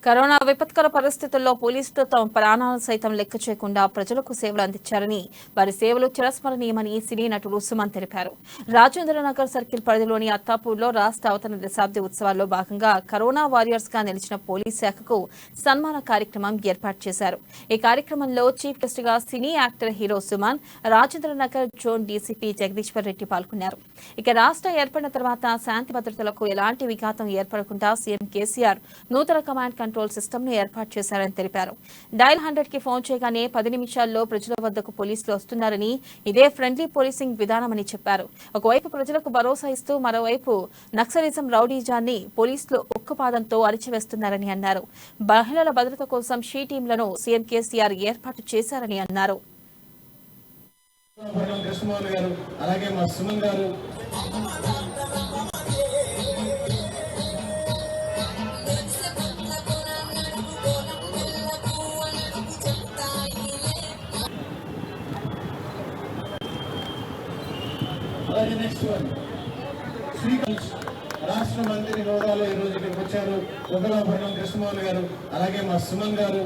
Corona విపత్కర పరిస్థితుల్లో పోలీసులు తమ ప్రాణాలను సైతం లెక్క చేయకుండా ప్రజలకు సేవలు అందించారని, వారి సేవలు చిరస్మరణీయమని సినీ నటుడు సుమన్ తెలిపారు. రాజేంద్రనగర్ సర్కిల్ పరిధిలోని అత్తాపూర్లో రాష్ట్ర అవతరణ దశాబ్ది ఉత్సవాల్లో భాగంగా కరోనా వారియర్స్ గా నిలిచిన పోలీస్ శాఖకు సన్మాన కార్యక్రమం ఏర్పాటు చేశారు. ఈ కార్యక్రమంలో చీఫ్ గెస్ట్ గా cine actor hero Suman, Rajendranagar zone DCP Jagadishwar Reddy పాల్గొన్నారు. ఇక రాష్ట్ర ఏర్పడిన తర్వాత శాంతి భద్రతలకు ఎలాంటి విఘాతం ఏర్పడకుండా సీఎం కేసీఆర్ నూతన కమాండ్ కంట్రోల్ సిస్టమ్ ను ఏర్పాటు చేశారని తెలిపారు. డయల్ 100 కి ఫోన్ చేయగానే 10 నిమిషాల్లో ప్రజల వద్దకు పోలీసులు వస్తున్నారని, ఇదే ఫ్రెండ్లీ పోలీసింగ్ విధానమని చెప్పారు. ఒకవైపు ప్రజలకు భరోసా ఇస్తూ మరోవైపు నక్సలిజం, రౌడీజాన్ని పోలీసులు ఉక్కుపాదంతో అణిచివేస్తున్నారని అన్నారు. మహిళల భద్రత కోసం షీ టీంలను సీఎం కేసీఆర్ ఏర్పాటు చేశారని అన్నారు. రాష్ట్ర మంత్రి హోదాలో ఈ రోజు ఇక్కడికి వచ్చారు. కృష్ణమోహన్ గారు, అలాగే మా సుమన్ గారు.